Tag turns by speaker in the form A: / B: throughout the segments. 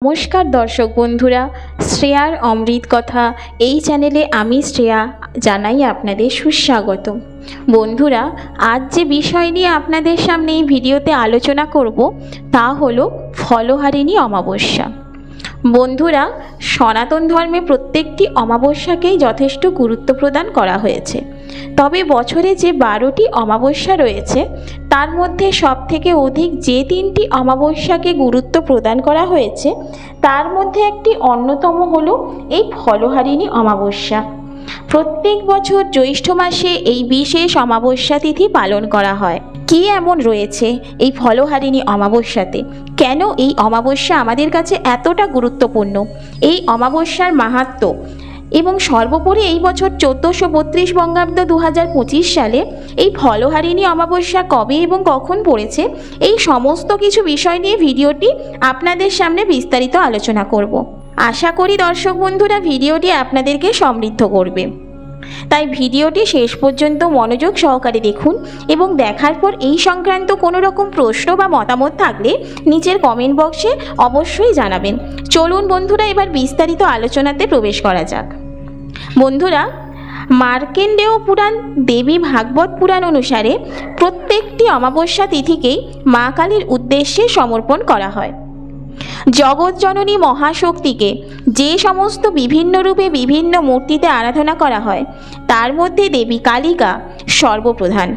A: নমস্কার দর্শক বন্ধুরা, শ্রেয়ার অমৃত কথা এই চ্যানেলে আমি শ্রেয়া জানাই আপনাদের সুস্বাগত। বন্ধুরা, আজ যে বিষয় নিয়ে আপনাদের সামনে এই ভিডিওতে আলোচনা করব তা হলো ফলহারিণী অমাবস্যা। বন্ধুরা, সনাতন ধর্মে প্রত্যেকটি অমাবস্যাকেই যথেষ্ট গুরুত্ব প্রদান করা হয়েছে। তবে বছরে যে 12টি অমাবস্যা রয়েছে তার মধ্যে সবথেকে অধিক যে 3টি অমাবস্যাকে গুরুত্ব প্রদান করা হয়েছে তার মধ্যে একটি অন্যতম হলো এই ফলহারিণী অমাবস্যা। প্রত্যেক বছর জ্যৈষ্ঠ মাসে এই বিশেষ অমাবস্যা তিথি পালন করা হয়। কি এমন রয়েছে এই ফলহারিণী অমাবস্যাতে? কেন এই অমাবস্যা আমাদের কাছে এতটা গুরুত্বপূর্ণ? এই অমাবস্যার মাহাত্ম্য এবং সর্বোপরি এই বছর 1432 বঙ্গাব্দ 2025 সালে এই ফলহারিণী অমাবস্যা কবে এবং কখন পড়েছে, এই সমস্ত কিছু বিষয় নিয়ে ভিডিওটি আপনাদের সামনে বিস্তারিত আলোচনা করব। আশা করি দর্শক বন্ধুরা ভিডিওটি আপনাদেরকে সমৃদ্ধ করবে, তাই ভিডিওটি শেষ পর্যন্ত মনোযোগ সহকারে দেখুন এবং দেখার পর এই সংক্রান্ত কোনো রকম প্রশ্ন বা মতামত থাকলে নিচের কমেন্ট বক্সে অবশ্যই জানাবেন। চলুন বন্ধুরা, এবার বিস্তারিত আলোচনাতে প্রবেশ করা যাক। বন্ধুরা, মার্কেন্ডেয় পুরাণ, দেবী ভাগবত পুরাণ অনুসারে প্রত্যেকটি অমাবস্যা তিথিকেই মা কালীর উদ্দেশ্যে সমর্পণ করা হয়। জগৎজননী মহাশক্তিকে যে সমস্ত বিভিন্ন রূপে বিভিন্ন মূর্তিতে আরাধনা করা হয় তার মধ্যে দেবী কালিকা সর্বপ্রধান।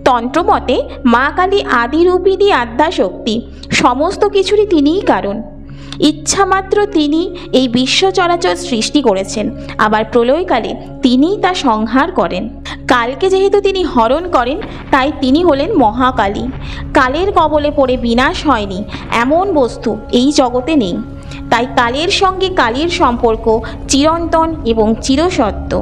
A: তন্ত্রমতে মা কালী আদিরূপিণী আদ্যাশক্তি, সমস্ত কিছুরই তিনিই কারণ। ইচ্ছামাত্র তিনি এই বিশ্ব চরাচর সৃষ্টি করেছেন, আবার প্রলয়কালে তিনিই তা সংহার করেন। কালকে যেহেতু তিনি হরণ করেন তাই তিনি হলেন মহাকালী। কালের কবলে পড়ে বিনাশ হয়নি এমন বস্তু এই জগতে নেই, তাই কালের সঙ্গে কালীর সম্পর্ক চিরন্তন এবং চিরসত্য।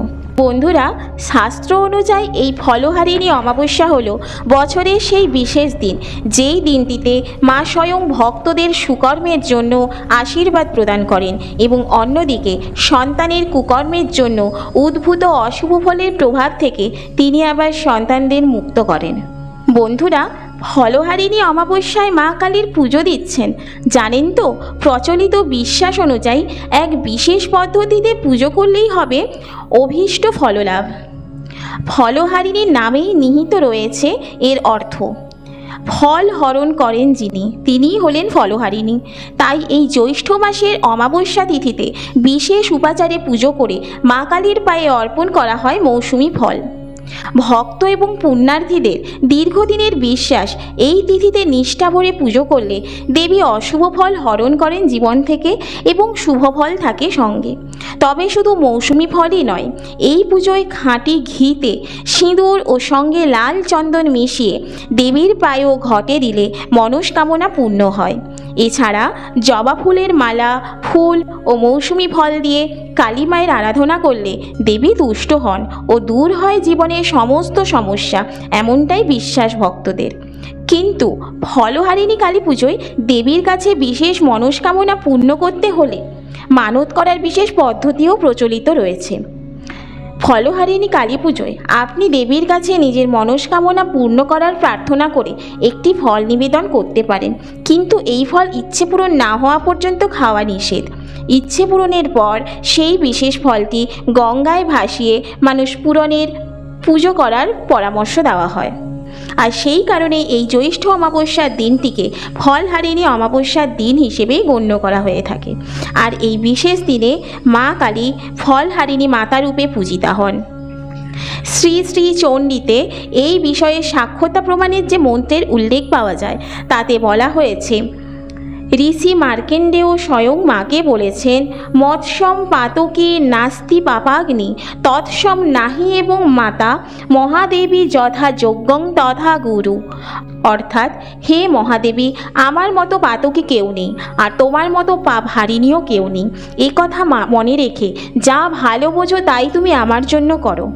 A: বন্ধুরা, শাস্ত্র অনুযায়ী এই ফলহারিণী অমাবস্যা হলো বছরের সেই বিশেষ দিন যেই দিনটিতে মা স্বয়ং ভক্তদের সুকর্মের জন্য আশীর্বাদ প্রদান করেন এবং অন্যদিকে সন্তানের কুকর্মের জন্য উদ্ভূত অশুভ ফলের প্রভাব থেকে তিনি আবার সন্তানদের মুক্ত করেন। বন্ধুরা, ফলহারিণী অমাবস্যায় মা কালীর পুজো দিচ্ছেন জানেন তো? প্রচলিত বিশ্বাস অনুযায়ী এক বিশেষ পদ্ধতিতে পুজো করলেই হবে অভীষ্ট ফললাভ। ফলহারিণীর নামেই নিহিত রয়েছে এর অর্থ। ফল হরণ করেন যিনি, তিনিই হলেন ফলহারিণী। তাই এই জ্যৈষ্ঠ মাসের অমাবস্যা তিথিতে বিশেষ উপাচারে পুজো করে মা কালীর পায়ে অর্পণ করা হয় মৌসুমি ফল। ভক্ত এবং পুণ্যার্থীদের দীর্ঘদিনের বিশ্বাস এই তিথিতে নিষ্ঠা ভরে পুজো করলে দেবী অশুভ ফল হরণ করেন জীবন থেকে এবং শুভ ফল থাকে সঙ্গে। তবে শুধু মৌসুমি ফলই নয়, এই পুজোয় খাঁটি ঘিতে সিঁদুর ও সঙ্গে লাল চন্দন মিশিয়ে দেবীর পায়ে ও ঘটে দিলে মনস্কামনা পূর্ণ হয়। এছাড়া জবা ফুলের মালা, ফুল ও মৌসুমি ফল দিয়ে কালী মায়ের আরাধনা করলে দেবী তুষ্ট হন ও দূর হয় জীবনের সমস্ত সমস্যা, এমনটাই বিশ্বাস ভক্তদের। কিন্তু ফলহারিণী কালী পুজোয় দেবীর কাছে বিশেষ মনস্কামনা পূর্ণ করতে হলে মানত করার বিশেষ পদ্ধতিও প্রচলিত রয়েছে। ফলহারিণী কালী পুজোয় আপনি দেবীর কাছে নিজের মনস্কামনা পূর্ণ করার প্রার্থনা করে একটি ফল নিবেদন করতে পারেন, কিন্তু এই ফল ইচ্ছে পূরণ না হওয়া পর্যন্ত খাওয়া নিষেধ। ইচ্ছে পূরণের পর সেই বিশেষ ফলটি গঙ্গায় ভাসিয়ে মানুষ পূরণের পুজো করার পরামর্শ দেওয়া হয়। আর সেই কারণে এই জ্যৈষ্ঠ অমাবস্যার দিনটিকে ফলহারিণী অমাবস্যার দিন হিসেবেই গণ্য করা হয়ে থাকে। আর এই বিশেষ দিনে মা কালী ফলহারিণী মাতারূপে পূজিতা হন। শ্রী শ্রী চণ্ডীতে এই বিষয়ে সাক্ষ্যতা প্রমাণের যে মন্ত্রের উল্লেখ পাওয়া যায় তাতে বলা হয়েছে, ঋষি মার্কেন্ডেয় স্বয়ং মাকে বলেছেন, মৎস্যম পাতকি নাস্তি পাপাগ্নি তৎসম নাহি, এবং মাতা মহাদেবী যথা যজ্ঞং তথা গুরু। অর্থাৎ, হে মহাদেবী, আমার মতো পাতকি কেউ নেই আর তোমার মতো পাপহারিণীও কেউ নেই। এ কথা মনে রেখে যা ভালো বোঝো তাই তুমি আমার জন্য করো।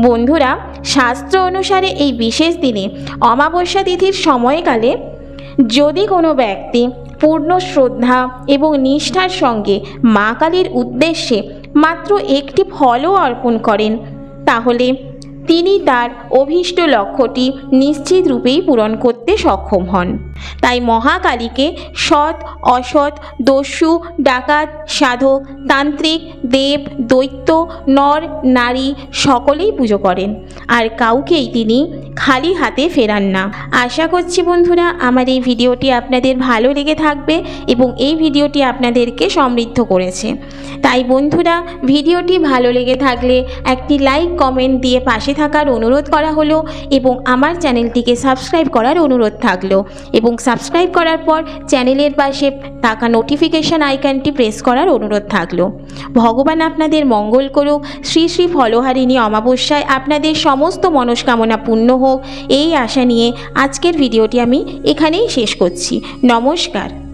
A: বন্ধুরা, শাস্ত্র অনুসারে এই বিশেষ দিনে অমাবস্যা তিথির সময়কালে যদি কোনো ব্যক্তি পূর্ণ শ্রদ্ধা এবং নিষ্ঠার সঙ্গে মা কালীর উদ্দেশ্যে মাত্র একটি ফলও অর্পণ করেন তাহলে তিনি তার অভীষ্ট লক্ষ্যটি নিশ্চিত রূপেই পূরণ করতে সক্ষম হন। তাই মহাকালীকে সৎ অসৎ, দস্যু, ডাকাত, সাধক, তান্ত্রিক, দেব, দৈত্য, নর, নারী সকলেই পুজো করেন, আর কাউকেই তিনি খালি হাতে ফেরান না। আশা করছি বন্ধুরা আমার এই ভিডিওটি আপনাদের ভালো লেগে থাকবে এবং এই ভিডিওটি আপনাদেরকে সমৃদ্ধ করেছে। তাই বন্ধুরা ভিডিওটি ভালো লেগে থাকলে একটি লাইক কমেন্ট দিয়ে পাশে থাকার অনুরোধ করা হলো এবং আমার চ্যানেলটিকে সাবস্ক্রাইব করার অনুরোধ থাকলো এবং সাবস্ক্রাইব করার পর চ্যানেলের পাশে থাকা নোটিফিকেশান আইকনটি প্রেস করার অনুরোধ থাকলো। ভগবান আপনাদের মঙ্গল করুক। শ্রী শ্রী ফলহারিণী অমাবস্যায় আপনাদের সমস্ত মনস্কামনা পূর্ণ হোক, এই আশা নিয়ে আজকের ভিডিওটি আমি এখানেই শেষ করছি। নমস্কার।